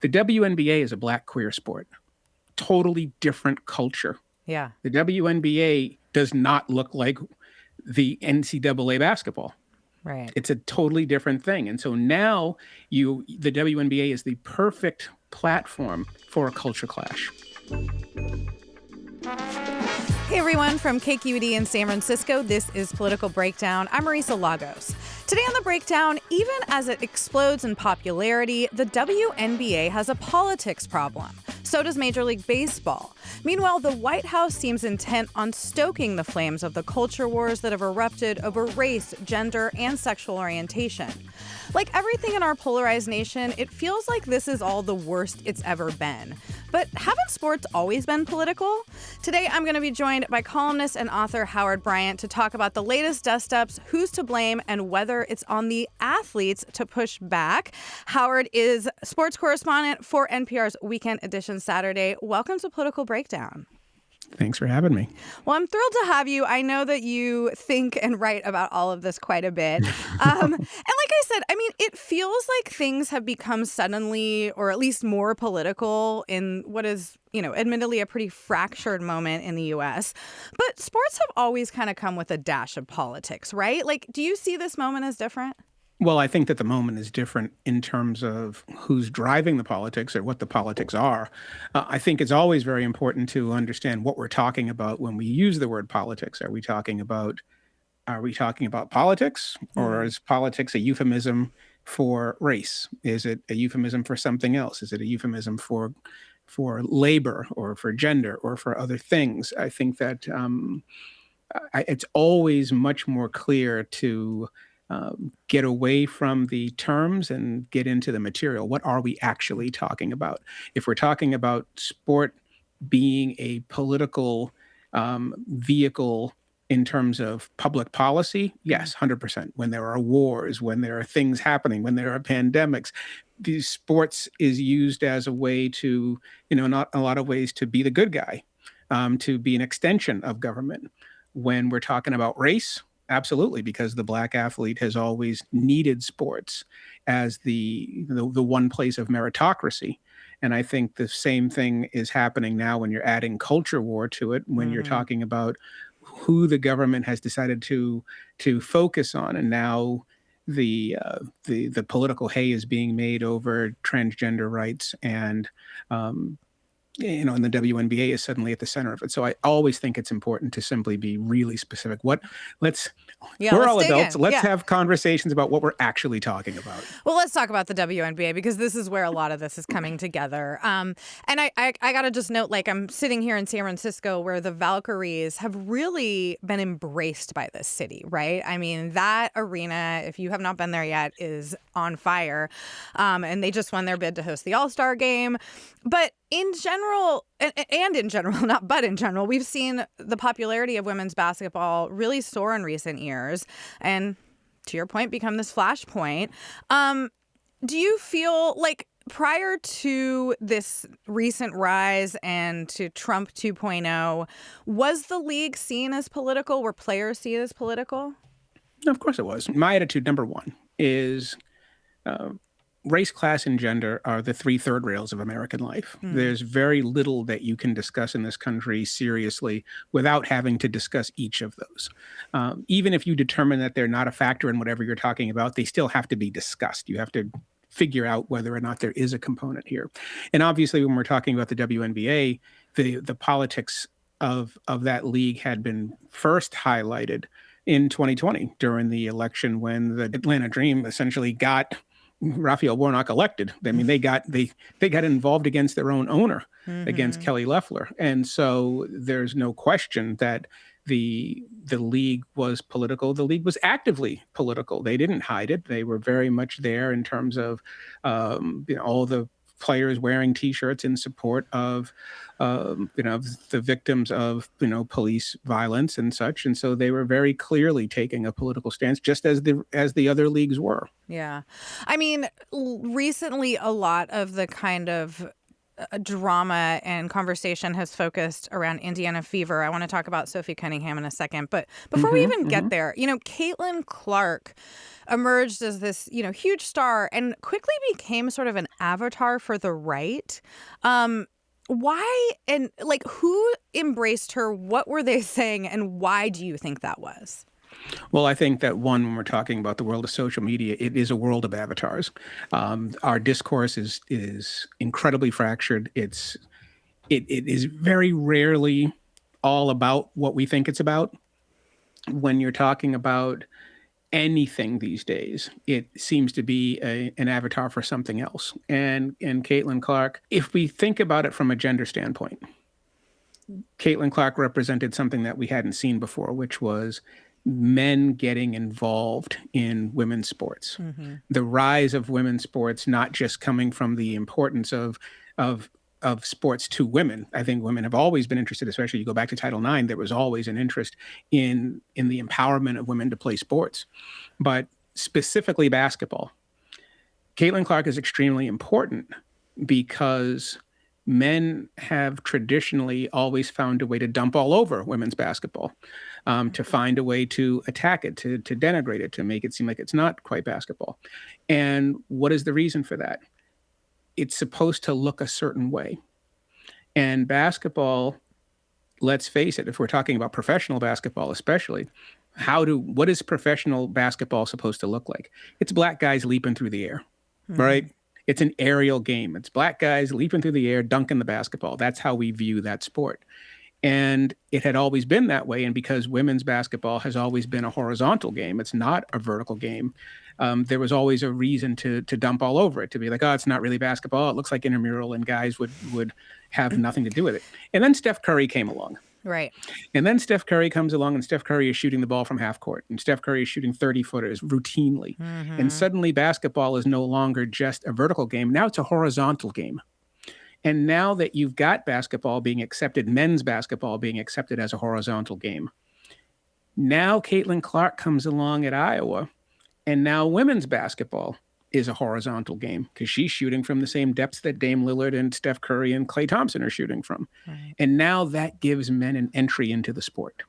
The WNBA is a black queer sport. Totally different culture. Yeah. The WNBA does not look like the NCAA basketball. Right. It's a totally different thing. And so now the WNBA is the perfect platform for a culture clash. Hey everyone, from KQED in San Francisco, this is Political Breakdown. I'm Marisa Lagos. Today on The Breakdown, even as it explodes in popularity, the WNBA has a politics problem. So does Major League Baseball. Meanwhile, the White House seems intent on stoking the flames of the culture wars that have erupted over race, gender, and sexual orientation. Like everything in our polarized nation, it feels like this is all the worst it's ever been. But haven't sports always been political? Today, I'm going to be joined by columnist and author Howard Bryant to talk about the latest dust-ups, who's to blame, and whether it's on the athletes to push back. Howard is sports correspondent for NPR's Weekend Edition Saturday. Welcome to Political Breakdown. Thanks for having me. Well, I'm thrilled to have you. I know that you think and write about all of this quite a bit. And like I said, I mean, it feels like things have become suddenly, or at least more political in what is, admittedly a pretty fractured moment in the U.S. But sports have always kind of come with a dash of politics, right? Like, do you see this moment as different? Well, I think that the moment is different in terms of who's driving the politics or what the politics are. I think it's always very important to understand what we're talking about when we use the word politics. Are we talking about politics, or is politics a euphemism for race? Is it a euphemism for something else? Is it a euphemism for labor or for gender or for other things? I think that it's always much more clear to get away from the terms and get into the material. What are we actually talking about? If we're talking about sport being a political vehicle in terms of public policy, yes, 100%. When there are wars, when there are things happening, when there are pandemics, these sports is used as a way to, not a lot of ways to be the good guy, to be an extension of government. When we're talking about race, absolutely, because the black athlete has always needed sports as the one place of meritocracy. And I think the same thing is happening now when you're adding culture war to it, when you're talking about who the government has decided to focus on. And now the political hay is being made over transgender rights, and and the WNBA is suddenly at the center of it. So I always think it's important to simply be really specific. We're all adults. Let's have conversations about what we're actually talking about. Well, let's talk about the WNBA, because this is where a lot of this is coming together. And I got to just note, like, I'm sitting here in San Francisco where the Valkyries have really been embraced by this city, right? I mean, that arena, if you have not been there yet, is on fire. And they just won their bid to host the All-Star game. But in general, we've seen the popularity of women's basketball really soar in recent years, and to your point, become this flashpoint. Do you feel like prior to this recent rise and to Trump 2.0, was the league seen as political? Were players seen as political? Of course it was. My attitude, number one, is race, class, and gender are the three third rails of American life. There's very little that you can discuss in this country seriously without having to discuss each of those. Even if you determine that they're not a factor in whatever you're talking about, they still have to be discussed. You have to figure out whether or not there is a component here. And obviously, when we're talking about the WNBA, the politics of that league had been first highlighted in 2020 during the election, when the Atlanta Dream essentially got Raphael Warnock elected. I mean, they got involved against their own owner, against Kelly Loeffler. And so there's no question that the league was political. The league was actively political. They didn't hide it. They were very much there in terms of all the players wearing T-shirts in support of the victims of police violence and such. And so they were very clearly taking a political stance, just as the other leagues were. Yeah. I mean, recently a lot of the kind of drama and conversation has focused around Indiana Fever. I want to talk about Sophie Cunningham in a second. But before we even get there, Caitlin Clark emerged as this, huge star and quickly became sort of an avatar for the right. Why and who embraced her? What were they saying? And why do you think that was? Well, I think that when we're talking about the world of social media, it is a world of avatars. Our discourse is incredibly fractured. It is very rarely all about what we think it's about. When you're talking about anything these days, it seems to be an avatar for something else. And Caitlin Clark, if we think about it from a gender standpoint, Caitlin Clark represented something that we hadn't seen before, which was men getting involved in women's sports. The rise of women's sports, not just coming from the importance of sports to women. I think women have always been interested, especially you go back to Title IX, there was always an interest in the empowerment of women to play sports. But specifically basketball, Caitlin Clark is extremely important because men have traditionally always found a way to dump all over women's basketball, to find a way to attack it, to denigrate it, to make it seem like it's not quite basketball. And what is the reason for that? It's supposed to look a certain way. And basketball, let's face it, if we're talking about professional basketball especially, what is professional basketball supposed to look like? It's black guys leaping through the air, right? It's an aerial game. It's black guys leaping through the air, dunking the basketball. That's how we view that sport. And it had always been that way. And because women's basketball has always been a horizontal game, it's not a vertical game. There was always a reason to dump all over it, to be like, oh, it's not really basketball. It looks like intramural, and guys would have nothing to do with it. And then Steph Curry came along. Right. And then Steph Curry comes along, and Steph Curry is shooting the ball from half court, and Steph Curry is shooting 30-footers routinely. And suddenly basketball is no longer just a vertical game. Now it's a horizontal game. And now that you've got basketball being accepted, men's basketball being accepted as a horizontal game, now Caitlin Clark comes along at Iowa, and now women's basketball is a horizontal game because she's shooting from the same depths that Dame Lillard and Steph Curry and Klay Thompson are shooting from. Right. And now that gives men an entry into the sport.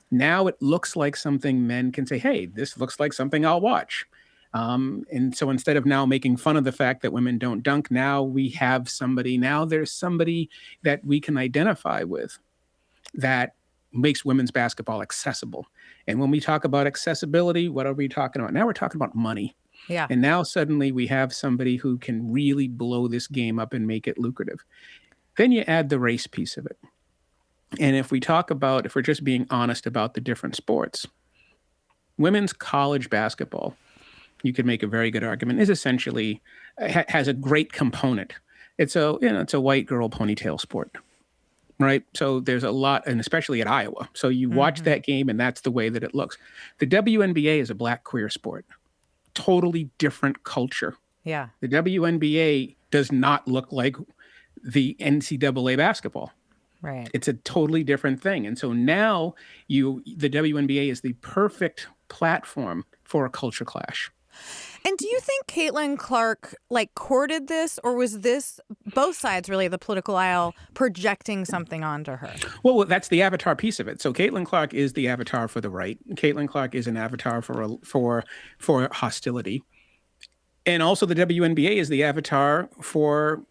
Now it looks like something men can say, hey, this looks like something I'll watch. And so instead of now making fun of the fact that women don't dunk, now there's somebody that we can identify with that makes women's basketball accessible. And when we talk about accessibility, what are we talking about? Now we're talking about money. Yeah. And now suddenly we have somebody who can really blow this game up and make it lucrative. Then you add the race piece of it. And if we're just being honest about the different sports, women's college basketball, you could make a very good argument, is essentially has a great component. It's a white girl ponytail sport, right? So there's a lot, and especially at Iowa. So you watch that game, and that's the way that it looks. The WNBA is a black queer sport, totally different culture. Yeah. The WNBA does not look like the NCAA basketball. Right. It's a totally different thing. And so now the WNBA is the perfect platform for a culture clash. And do you think Caitlin Clark courted this, or was this both sides really of the political aisle projecting something onto her? Well, that's the avatar piece of it. So Caitlin Clark is the avatar for the right. Caitlin Clark is an avatar for hostility. And also the WNBA is the avatar for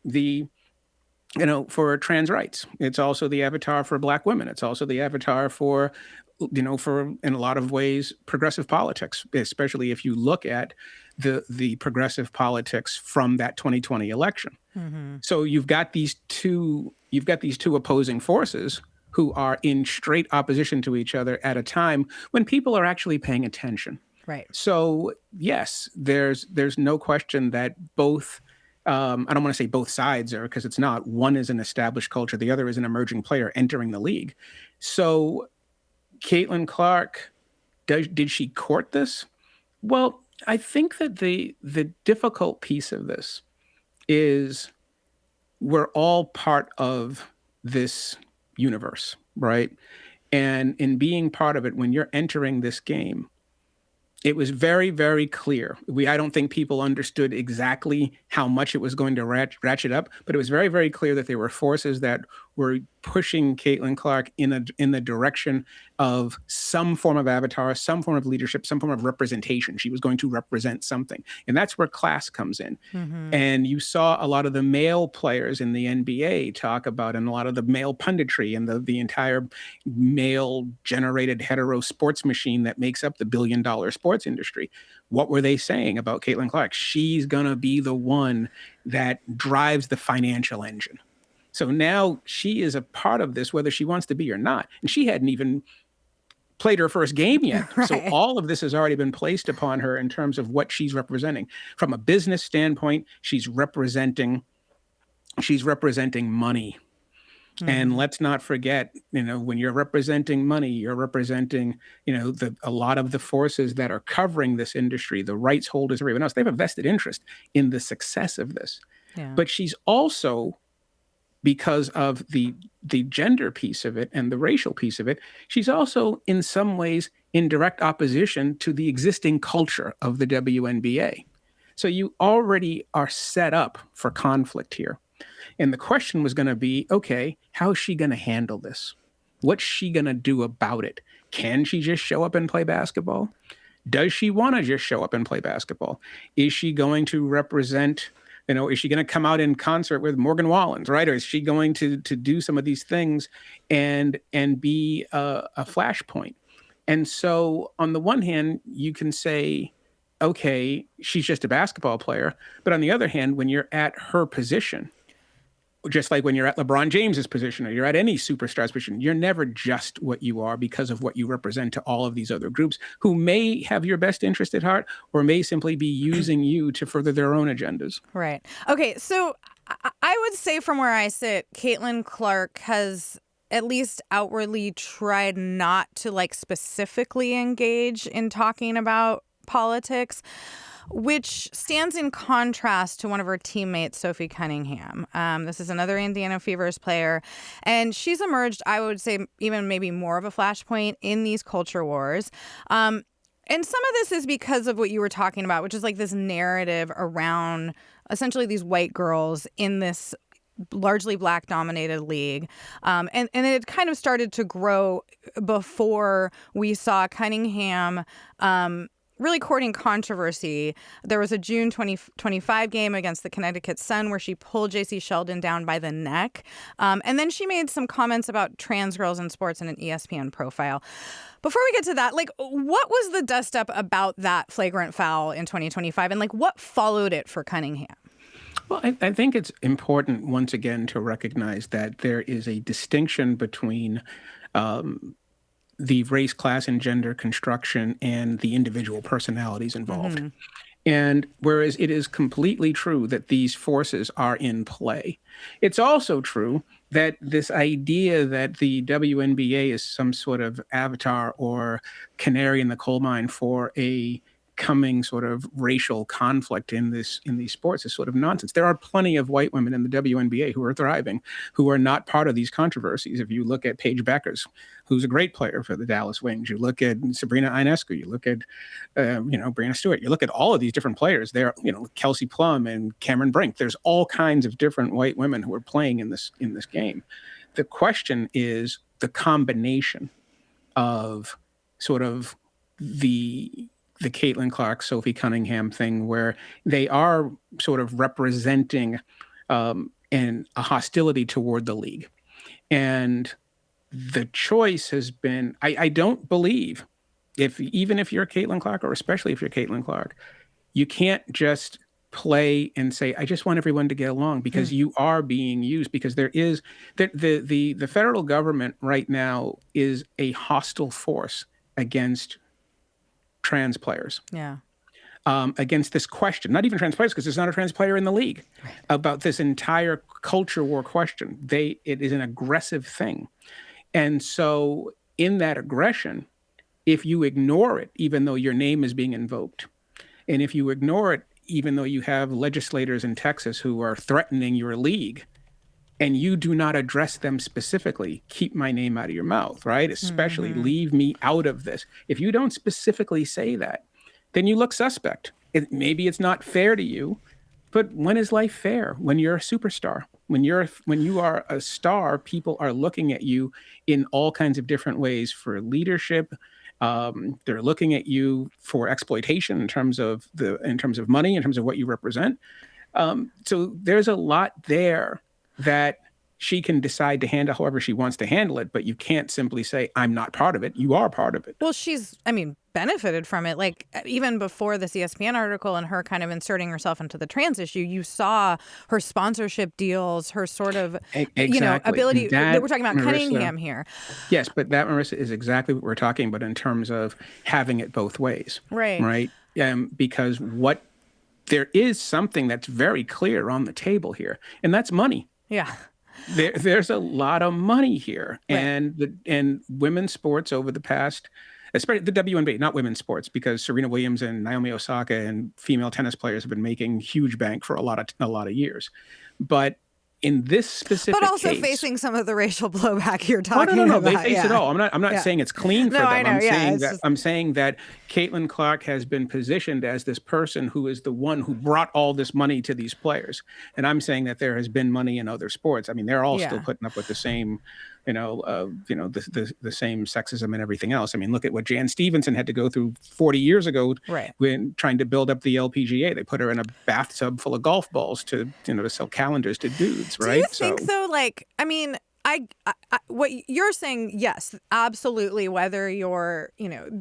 for trans rights. It's also the avatar for black women. It's also the avatar for in a lot of ways, progressive politics, especially if you look at the progressive politics from that 2020 election. So you've got these two opposing forces who are in straight opposition to each other at a time when people are actually paying attention. Right. So yes, there's no question that both. I don't want to say both sides are, because it's not. One is an established culture. The other is an emerging player entering the league. So Caitlin Clark, did she court this? Well, I think that the difficult piece of this is we're all part of this universe, right? And in being part of it, when you're entering this game, It was very, very clear. I don't think people understood exactly how much it was going to ratchet up, but it was very, very clear that there were forces that were pushing Caitlin Clark in the direction of some form of avatar, some form of leadership, some form of representation. She was going to represent something. And that's where class comes in. Mm-hmm. And you saw a lot of the male players in the NBA talk about, and a lot of the male punditry and the entire male-generated hetero sports machine that makes up the billion-dollar sports industry. What were they saying about Caitlin Clark? She's going to be the one that drives the financial engine. So now she is a part of this, whether she wants to be or not. And she hadn't even played her first game yet. Right. So all of this has already been placed upon her in terms of what she's representing. From a business standpoint, she's representing money. Mm-hmm. And let's not forget, when you're representing money, you're representing, a lot of the forces that are covering this industry, the rights holders, everyone else. They have a vested interest in the success of this. Yeah. But she's also, because of the gender piece of it and the racial piece of it, she's also in some ways in direct opposition to the existing culture of the WNBA. So you already are set up for conflict here. And the question was going to be, okay, how is she going to handle this? What's she going to do about it? Can she just show up and play basketball? Does she want to just show up and play basketball? Is she going to represent, is she going to come out in concert with Morgan Wallen, right? Or is she going to do some of these things and be a flashpoint? And so on the one hand, you can say, okay, she's just a basketball player. But on the other hand, when you're at her position, just like when you're at LeBron James's position or you're at any superstar's position, you're never just what you are because of what you represent to all of these other groups who may have your best interest at heart or may simply be using you to further their own agendas. Right. Okay, so I would say from where I sit, Caitlin Clark has at least outwardly tried not to specifically engage in talking about politics, which stands in contrast to one of her teammates, Sophie Cunningham. This is another Indiana Fevers player, and she's emerged, I would say, even maybe more of a flashpoint in these culture wars. And some of this is because of what you were talking about, which is this narrative around essentially these white girls in this largely Black-dominated league. And it kind of started to grow before we saw Cunningham really courting controversy. There was a June 2025 game against the Connecticut Sun where she pulled J.C. Sheldon down by the neck. And then she made some comments about trans girls in sports in an ESPN profile. Before we get to that, what was the dust up about that flagrant foul in 2025? And what followed it for Cunningham? Well, I think it's important once again to recognize that there is a distinction between the race, class, and gender construction and the individual personalities involved. Mm-hmm. And whereas it is completely true that these forces are in play, it's also true that this idea that the WNBA is some sort of avatar or canary in the coal mine for a coming sort of racial conflict in these sports is sort of nonsense. There are plenty of white women in the WNBA who are thriving, who are not part of these controversies. If you look at Paige Beckers, who's a great player for the Dallas Wings, you look at Sabrina Ionescu, you look at Brianna Stewart, you look at all of these different players there, Kelsey Plum and Cameron Brink. There's all kinds of different white women who are playing in this game. The question is the combination of sort of the Caitlin Clark, Sophie Cunningham thing, where they are sort of representing a hostility toward the league. And the choice has been, I don't believe, even if you're Caitlin Clark, or especially if you're Caitlin Clark, you can't just play and say, I just want everyone to get along, because you are being used, because there is, the federal government right now is a hostile force against trans players. Yeah. Against this question, not even trans players, because there's not a trans player in the league, right, about this entire culture war question. It is an aggressive thing. And so in that aggression, if you ignore it, even though your name is being invoked, and if you ignore it, even though you have legislators in Texas who are threatening your league, and you do not address them specifically, keep my name out of your mouth, right? Especially leave me out of this. If you don't specifically say that, then you look suspect. Maybe it's not fair to you, but when is life fair? When you're a superstar, when you are a star, people are looking at you in all kinds of different ways for leadership. They're looking at you for exploitation in terms of money, in terms of what you represent. So there's a lot there that she can decide to handle however she wants to handle it, but you can't simply say, I'm not part of it. You are part of it. Well, she's, benefited from it. Like, even before this ESPN article and her kind of inserting herself into the trans issue, you saw her sponsorship deals, her sort of, ability. We're talking about Marisa Cunningham here. Yes, but that, Marissa, is exactly what we're talking about in terms of having it both ways. Right. Right? Because there is something that's very clear on the table here, and that's money. Yeah. There's a lot of money here, right. and women's sports over the past, especially the WNBA, not women's sports, because Serena Williams and Naomi Osaka and female tennis players have been making huge bank for a lot of years, but in this specific but also case, facing some of the racial blowback you're talking no. about. They face it all. I'm not saying it's clean for them. I know. I'm saying that Caitlin Clark has been positioned as this person who is the one who brought all this money to these players. And I'm saying that there has been money in other sports. They're all still putting up with the same, the same sexism and everything else. Look at what Jan Stevenson had to go through 40 years ago when trying to build up the LPGA. They put her in a bathtub full of golf balls to sell calendars to dudes, right? Do you think, though, what you're saying, yes, absolutely. Whether you're,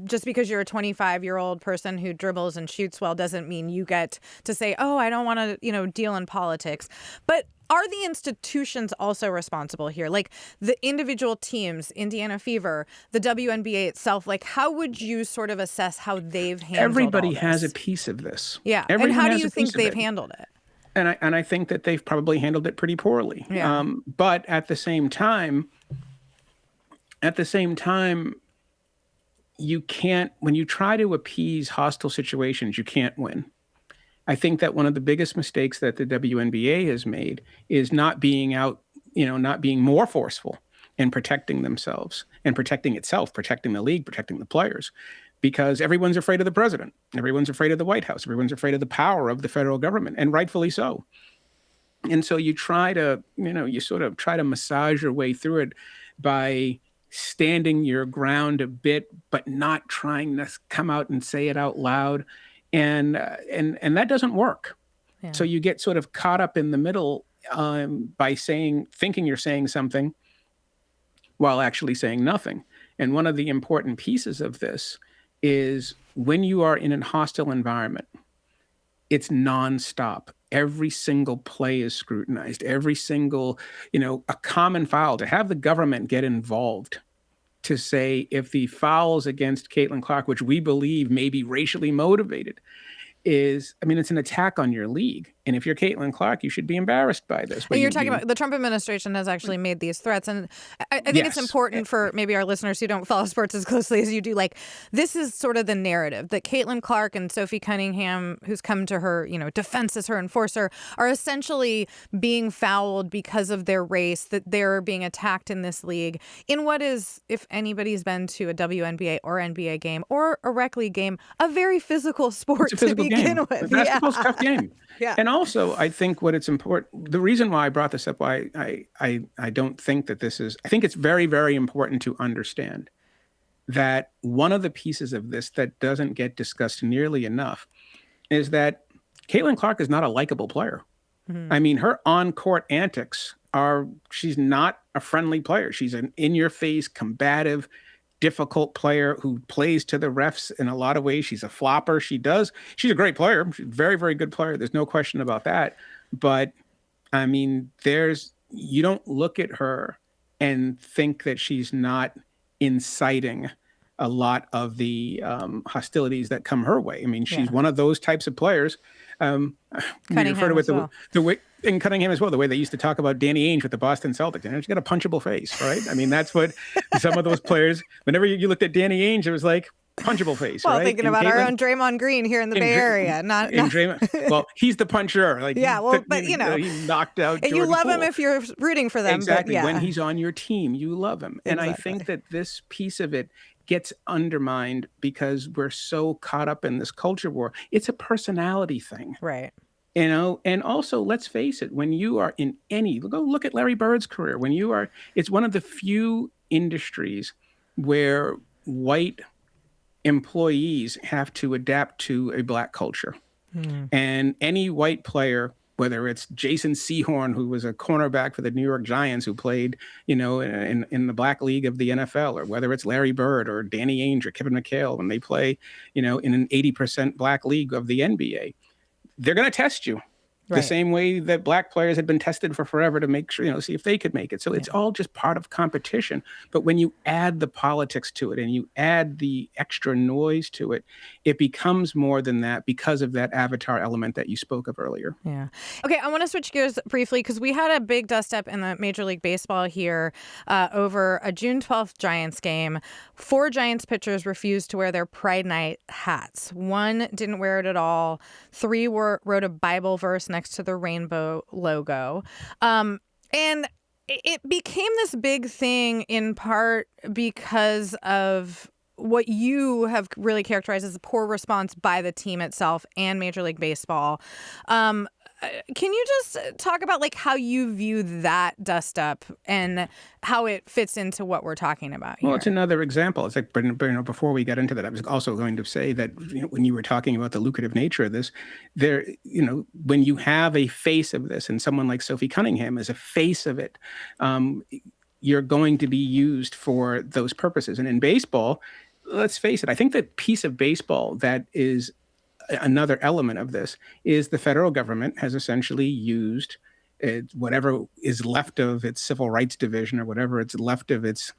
just because you're a 25-year-old person who dribbles and shoots well doesn't mean you get to say, oh, I don't want to, deal in politics. But are the institutions also responsible here? Like the individual teams, Indiana Fever, the WNBA itself, how would you sort of assess how they've handled Everybody all this? has a piece of this. Yeah. Everyone and how do has you a think piece of they've it. handled it? And I think that they've probably handled it pretty poorly. Yeah. But at the same time, you can't, when you try to appease hostile situations, you can't win. I think that one of the biggest mistakes that the WNBA has made is not being more forceful in protecting themselves and protecting itself, protecting the league, protecting the players, because everyone's afraid of the president. Everyone's afraid of the White House. Everyone's afraid of the power of the federal government, and rightfully so. And so you try to, you sort of try to massage your way through it by standing your ground a bit, but not trying to come out and say it out loud. And that doesn't work. Yeah. So you get sort of caught up in the middle by thinking you're saying something while actually saying nothing. And one of the important pieces of this is when you are in a hostile environment, it's nonstop. Every single play is scrutinized. Every single, a common foul. To have the government get involved to say if the fouls against Caitlin Clark, which we believe may be racially motivated, it's an attack on your league. And if you're Caitlin Clark, you should be embarrassed by this. And you're talking about the Trump administration has actually made these threats. And I think it's important for maybe our listeners who don't follow sports as closely as you do. This is sort of the narrative that Caitlin Clark and Sophie Cunningham, who's come to her, defense as her enforcer, are essentially being fouled because of their race, that they're being attacked in this league in what is, if anybody's been to a WNBA or NBA game or a rec league game, a very physical sport to begin with. Basketball's a tough game. Yeah. And also, I think what it's important, the reason why I brought this up, why I don't think that this is, I think it's very, very important to understand that one of the pieces of this that doesn't get discussed nearly enough is that Caitlin Clark is not a likable player. Mm-hmm. Her on-court antics she's not a friendly player. She's an in-your-face, combative, difficult player who plays to the refs in a lot of ways. She's a flopper. She's a great player. She's a very, very good player. There's no question about that. But you don't look at her and think that she's not inciting a lot of the hostilities that come her way. She's one of those types of players. Cunningham as well. The way, and Cunningham as well, the way they used to talk about Danny Ainge with the Boston Celtics. She's got a punchable face, right? That's what some of those players, whenever you looked at Danny Ainge, it was like punchable face, well, right? Thinking about our own Draymond Green here in the Bay Area. Well, he's the puncher. He knocked out and Jordan you love Poole. him if you're rooting for them. Exactly. But When he's on your team, you love him. And Exactly. I think that this piece of it gets undermined because we're so caught up in this culture war. It's a personality thing. Right. And also, let's face it, when you are in go look at Larry Bird's career. It's one of the few industries where white employees have to adapt to a black culture. And any white player, whether it's Jason Sehorn, who was a cornerback for the New York Giants, who played, in the black league of the NFL, or whether it's Larry Bird or Danny Ainge or Kevin McHale, when they play, in an 80% black league of the NBA, they're going to test you the same way that black players had been tested for forever to make sure, see if they could make it. So it's all just part of competition. But when you add the politics to it and you add the extra noise to it, it becomes more than that because of that avatar element that you spoke of earlier. Yeah. Okay, I want to switch gears briefly because we had a big dust up in the Major League Baseball here over a June 12th Giants game. 4 Giants pitchers refused to wear their Pride Night hats. 1 didn't wear it at all. 3 wrote a Bible verse next to the rainbow logo. And it became this big thing in part because of what you have really characterized as a poor response by the team itself and Major League Baseball. Can you just talk about how you view that dust up and how it fits into what we're talking about here? Well, it's another example. It's like, before we get into that, I was also going to say that when you were talking about the lucrative nature of this, when you have a face of this, and someone like Sophie Cunningham is a face of it, you're going to be used for those purposes. And in baseball, let's face it, I think the piece of baseball that is another element of this is the federal government has essentially used whatever is left of its civil rights division, or whatever it's left of its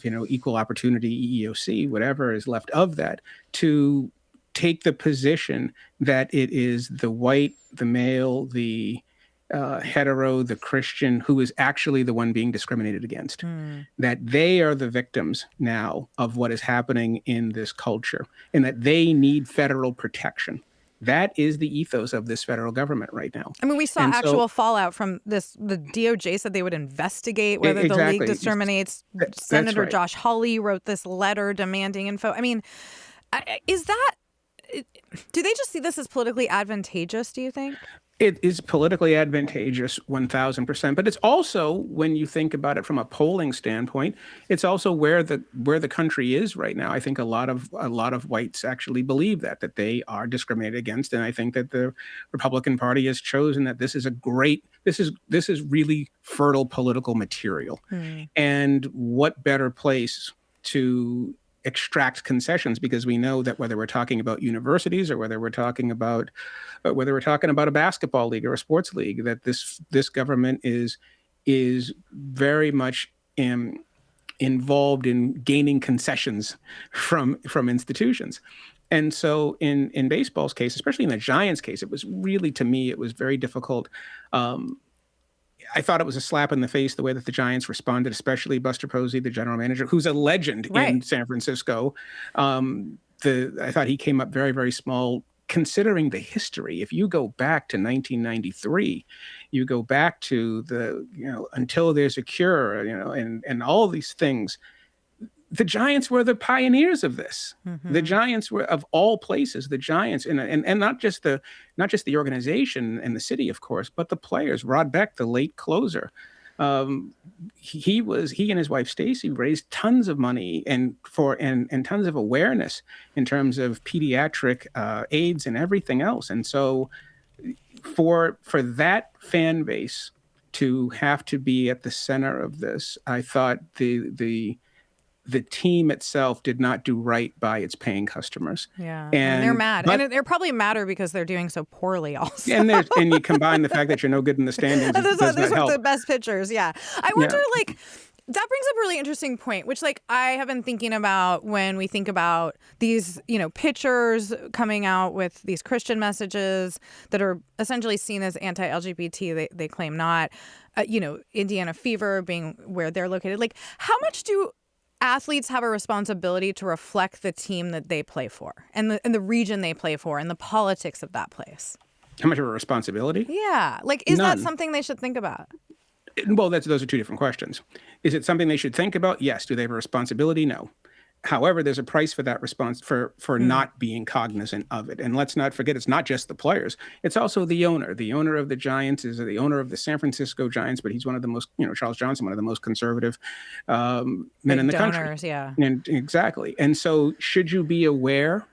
equal opportunity EEOC, whatever is left of that, to take the position that it is the white, the male, the hetero, the Christian, who is actually the one being discriminated against, that they are the victims now of what is happening in this culture, and that they need federal protection. That is the ethos of this federal government right now. I mean, we saw actual fallout from this. The DOJ said they would investigate whether the league discriminates. Senator right. Josh Hawley wrote this letter demanding info. I mean, do they just see this as politically advantageous, do you think? It is politically advantageous 1,000%, but it's also, when you think about it from a polling standpoint, it's also where the country is right now. I think a lot of whites actually believe that they are discriminated against, and I think that the Republican Party has chosen that this is really fertile political material. And what better place to extract concessions, because we know that whether we're talking about universities or whether we're talking about a basketball league or a sports league, that this government is very much involved in gaining concessions from institutions. And so in baseball's case, especially in the Giants' case, it was really, to me, it was very difficult. I thought it was a slap in the face the way that the Giants responded, especially Buster Posey, the general manager, who's a legend in San Francisco. I thought he came up very, very small, considering the history. If you go back to 1993, you go back to until there's a cure, and all these things. The Giants were the pioneers of this. The Giants were, of all places, the Giants, and not just the organization and the city, of course, but the players. Rod Beck, the late closer, he and his wife Stacy raised tons of money and tons of awareness in terms of pediatric AIDS and everything else. And so, for that fan base to have to be at the center of this, I thought the team itself did not do right by its paying customers. Yeah, and they're mad. And they're probably madder because they're doing so poorly also. And you combine the fact that you're no good in the standings, those are the best pitchers, yeah. I wonder, that brings up a really interesting point, which, I have been thinking about when we think about these, pitchers coming out with these Christian messages that are essentially seen as anti-LGBT. They claim not. Indiana Fever being where they're located. How much do athletes have a responsibility to reflect the team that they play for and the region they play for and the politics of that place? How much of a responsibility? Yeah. Is that something they should think about? Well, those are two different questions. Is it something they should think about? Yes. Do they have a responsibility? No. However, there's a price for that response for not being cognizant of it. And let's not forget, it's not just the players. It's also the owner. The owner of the Giants is the owner of the San Francisco Giants, but he's one of the most, Charles Johnson, one of the most conservative men in the donors, country. Yeah. And exactly. And so should you be aware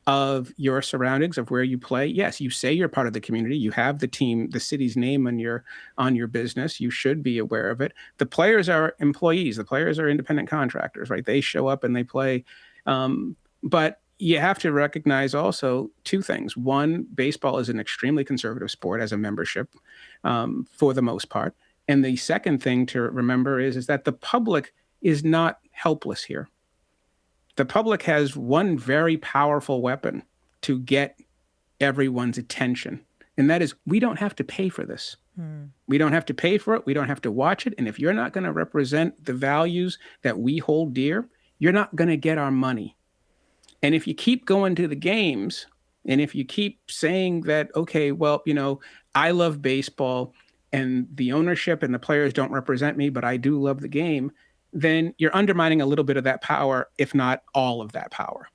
of your surroundings, of where you play? Yes, you say you're part of the community. You have the team, the city's name on your business. You should be aware of it. The players are employees. The players are independent contractors, right? They show up and they play. But you have to recognize also two things. One, baseball is an extremely conservative sport as a membership, for the most part. And the second thing to remember is that the public is not helpless here. The public has one very powerful weapon to get everyone's attention, and that is we don't have to pay for this. We don't have to pay for it. We don't have to watch it. And if you're not going to represent the values that we hold dear, you're not going to get our money. And if you keep going to the games, and if you keep saying that, okay, well, I love baseball and the ownership and the players don't represent me, but I do love the game, then you're undermining a little bit of that power, if not all of that power.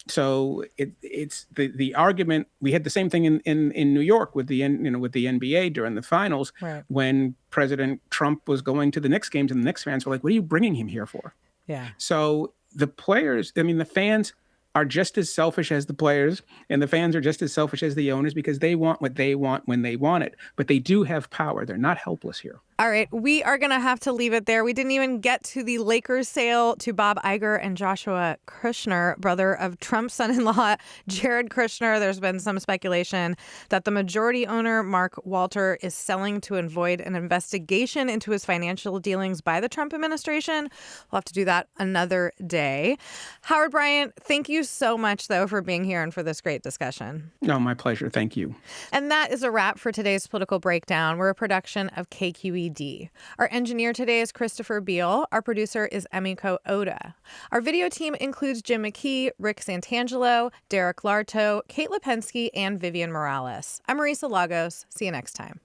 So it's the argument. We had the same thing in New York with the NBA during the finals, Right. when President Trump was going to the Knicks games, and the Knicks fans were like, "What are you bringing him here for?" Yeah. So the players, the fans are just as selfish as the players, and the fans are just as selfish as the owners, because they want what they want when they want it. But they do have power. They're not helpless here. All right, we are going to have to leave it there. We didn't even get to the Lakers sale to Bob Iger and Joshua Kushner, brother of Trump's son-in-law, Jared Kushner. There's been some speculation that the majority owner, Mark Walter, is selling to avoid an investigation into his financial dealings by the Trump administration. We'll have to do that another day. Howard Bryant, thank you so much, though, for being here and for this great discussion. No, my pleasure. Thank you. And that is a wrap for today's Political Breakdown. We're a production of KQED. Our engineer today is Christopher Beal. Our producer is Emiko Oda. Our video team includes Jim McKee, Rick Santangelo, Derek Larto, Kate Lipensky, and Vivian Morales. I'm Marisa Lagos. See you next time.